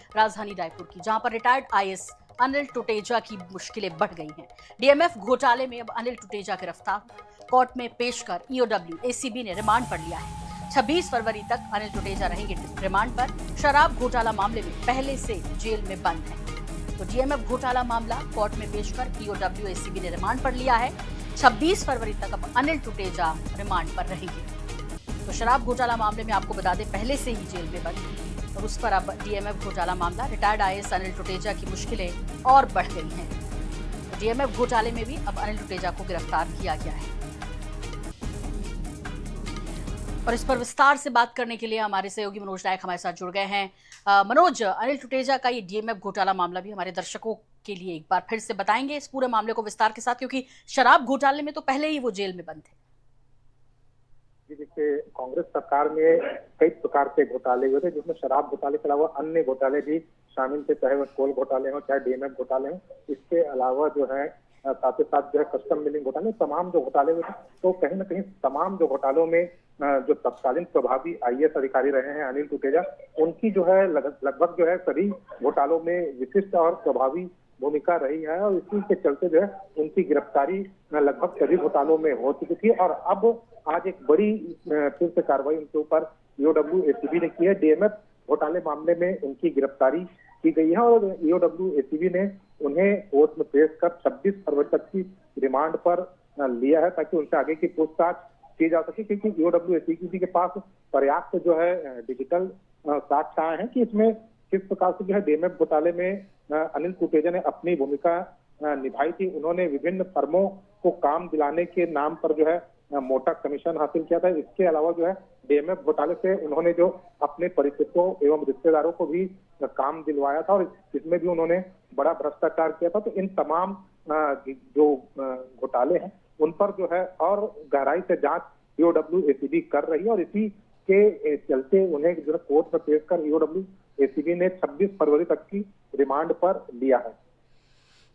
राजधानी रायपुर की, जहां पर रिटायर्ड आईएएस अनिल टुटेजा की मुश्किलें बढ़ गई हैं। डीएमएफ घोटाले में अब अनिल टुटेजा गिरफ्तार, कोर्ट में पेश कर ईओडब्ल्यू एसीबी ने रिमांड पर लिया है। 26 फरवरी तक अनिल टुटेजा रहेंगे रिमांड पर। शराब घोटाला मामले में पहले से जेल में बंद है। तो डीएमएफ घोटाला मामला कोर्ट में पेश कर ईओडब्ल्यू एसीबी ने रिमांड पर लिया है। 26 फरवरी तक अब अनिल टुटेजा रिमांड पर रहेंगे। तो शराब घोटाला मामले में आपको बता दें पहले से ही जेल में बंद, और उस पर अब डीएमएफ घोटाला मामला, रिटायर्ड आईएएस अनिल टुटेजा की मुश्किलें और बढ़ गई हैं। तो डीएमएफ घोटाले में भी अब अनिल टुटेजा को गिरफ्तार किया गया है। और इस पर विस्तार से बात करने के लिए हमारे सहयोगी मनोज नायक हमारे साथ जुड़ गए हैं। मनोज, अनिल टुटेजा का ये डीएमएफ घोटाला मामला भी हमारे दर्शकों के लिए एक बार फिर से बताएंगे इस पूरे मामले को विस्तार के साथ, क्योंकि शराब घोटाले में तो पहले ही वो जेल में बंद थे। जी देखिए, कांग्रेस सरकार में कई प्रकार के घोटाले हुए थे, जिसमें शराब घोटाले के अलावा अन्य घोटाले भी शामिल थे, चाहे वह कोल घोटाले हो चाहे डीएमएफ घोटाले हो। इसके अलावा जो है साथ ही साथ जो है कस्टम मिलिंग घोटाले, तमाम जो घोटाले हुए थे, तो कहीं ना कहीं तमाम जो घोटालों में जो तत्कालीन प्रभावी आईएएस अधिकारी रहे हैं अनिल टुटेजा, उनकी जो है लगभग जो है सभी घोटालों में विशिष्ट और प्रभावी भूमिका रही है, और इसी के चलते जो है उनकी गिरफ्तारी लगभग सभी घोटालों में हो चुकी थी। और अब आज एक बड़ी फिर से कार्रवाई उनके ऊपर ईओडब्ल्यू एसीबी ने की है। डीएमएफ घोटाले मामले में उनकी गिरफ्तारी की गई है और ईओडब्ल्यू एसीबी ने उन्हें कोर्ट में पेश कर 26 फरवरी तक की रिमांड पर लिया है, ताकि उनसे आगे की पूछताछ की जा सके, क्योंकि ईओडब्ल्यू एसीबी के पास पर्याप्त जो है डिजिटल साक्ष्य आए हैं कि इसमें किस प्रकार से जो है डीएमएफ घोटाले में अनिल टुटेजा ने अपनी भूमिका निभाई थी। उन्होंने विभिन्न फर्मों को काम दिलाने के नाम पर जो है मोटा कमीशन हासिल किया था। इसके अलावा जो है डीएमएफ घोटाले से उन्होंने जो अपने परिचितों एवं रिश्तेदारों को भी काम दिलवाया था, और इसमें भी उन्होंने बड़ा भ्रष्टाचार किया था। तो इन तमाम जो घोटाले हैं उन पर जो है और गहराई से जांच ईओडब्ल्यू एसीबी कर रही है, और इसी के चलते उन्हें जो है कोर्ट में पेश कर ईओडब्ल्यू एसीबी ने 26 फरवरी तक की रिमांड पर लिया है।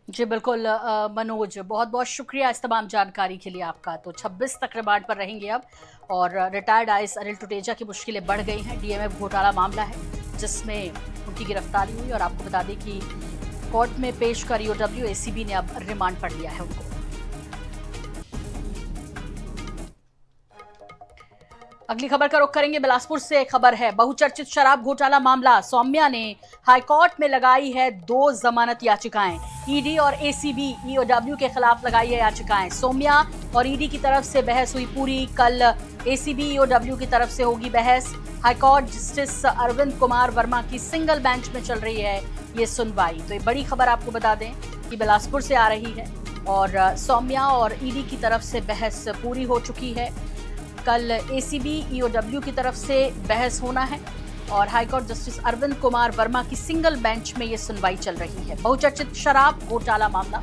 जी बिल्कुल मनोज, बहुत बहुत शुक्रिया इस तमाम जानकारी के लिए आपका। तो 26 तक रिमांड पर रहेंगे अब, और रिटायर्ड आईएएस अनिल टुटेजा की मुश्किलें बढ़ गई हैं। डीएमएफ घोटाला मामला है जिसमें उनकी गिरफ्तारी हुई, और आपको बता दें कि कोर्ट में पेश कर ईओडब्ल्यू एसीबी ने अब रिमांड पर लिया है उनको। अगली खबर का रुख करेंगे, बिलासपुर से खबर है। बहुचर्चित शराब घोटाला मामला, सौम्या ने हाईकोर्ट में लगाई है 2 जमानत याचिकाएं। ईडी और एसीबी ईओडब्ल्यू के खिलाफ लगाई है याचिकाएं। सौम्या और ईडी की तरफ से बहस हुई पूरी, कल एसीबी ईओडब्ल्यू की तरफ से होगी बहस। हाईकोर्ट जस्टिस अरविंद कुमार वर्मा की सिंगल बेंच में चल रही है ये सुनवाई। तो ये बड़ी खबर आपको बता दें कि बिलासपुर से आ रही है, और सौम्या और ईडी की तरफ से बहस पूरी हो चुकी है। कल एसीबी ईओडब्ल्यू की तरफ से बहस होना है, और हाईकोर्ट जस्टिस अरविंद कुमार वर्मा की सिंगल बेंच में ये सुनवाई चल रही है। बहुचर्चित शराब घोटाला मामला,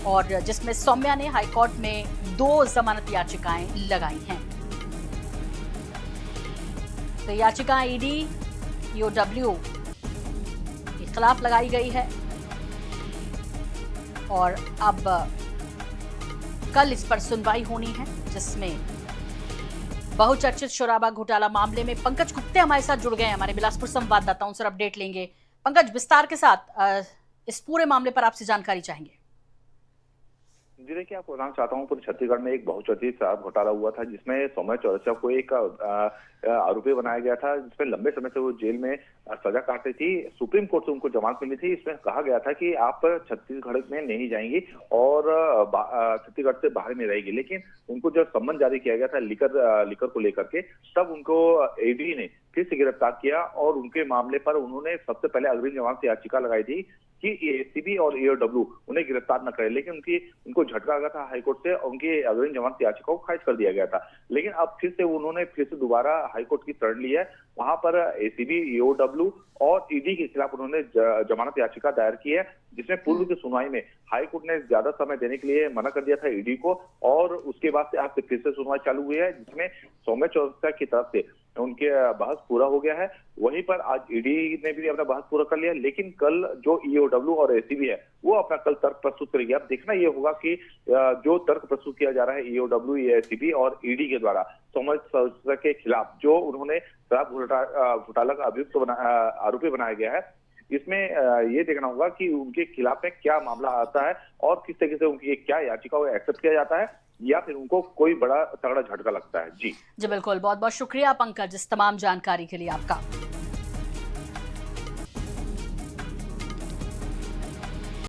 और जिसमें सौम्या ने हाईकोर्ट में 2 जमानत याचिकाएं लगाई हैं। तो याचिका ईडी ईओडब्ल्यू के खिलाफ लगाई गई है, और अब कल इस पर सुनवाई होनी है, जिसमें बहुचर्चित शराब घोटाला मामले में पंकज गुप्ते हमारे साथ जुड़ गए हैं, हमारे बिलासपुर संवाददाता, उनसे अपडेट लेंगे। पंकज, विस्तार के साथ इस पूरे मामले पर आपसे जानकारी चाहेंगे। जी देखिए, आपको बताना चाहता हूँ, पूरे छत्तीसगढ़ में एक बहुचर्चित शराब घोटाला हुआ था, जिसमें सौम्या चौरसिया को एक आरोपी बनाया गया था, जिसमें लंबे समय से वो जेल में सजा काट रही थी। सुप्रीम कोर्ट से उनको जमानत मिली थी। इसमें कहा गया था कि आप छत्तीसगढ़ में नहीं जाएंगी और छत्तीसगढ़ से बाहर में रहेगी, लेकिन उनको जब सम्मन जारी किया गया था लिकर को लेकर के, तब उनको ईडी ने फिर से गिरफ्तार किया, और उनके मामले पर उन्होंने सबसे पहले अग्रिम जमानत याचिका लगाई थी कि एसीबी और ईओडब्ल्यू उन्हें गिरफ्तार न करे, लेकिन उनको झटका आ गया था हाईकोर्ट से, और उनकी अग्रिम जमानत याचिका को खारिज कर दिया गया था। लेकिन अब फिर से दोबारा हाईकोर्ट की शरण ली है। वहां पर एसीबी, ईओडब्ल्यू और ईडी के खिलाफ उन्होंने जमानत याचिका दायर की है, जिसमें पूर्व की सुनवाई में हाईकोर्ट ने ज्यादा समय देने के लिए मना कर दिया था ईडी को, और उसके बाद से आज से फिर से सुनवाई चालू हुई है, जिसमें सौम्या चौरसिया की तरफ से उनके बहस पूरा हो गया है। वहीं पर आज ईडी ने भी अपना बहस पूरा कर लिया, लेकिन कल जो ईओडब्ल्यू और एसीबी है वो अपना कल तर्क प्रस्तुत करेगी। अब देखना ये होगा कि जो तर्क प्रस्तुत किया जा रहा है ईओडब्ल्यू, एसीबी और ईडी के द्वारा सौम्या चौरसिया के खिलाफ, जो उन्होंने शराब घोटाला का आरोपी बनाया गया है, इसमें ये देखना होगा कि उनके खिलाफ में क्या मामला आता है और किस तरीके से उनकी क्या याचिका को एक्सेप्ट किया जाता है या फिर उनको कोई बड़ा तगड़ा झटका लगता है। जी बिल्कुल, बहुत बहुत शुक्रिया पंकज इस तमाम जानकारी के लिए आपका।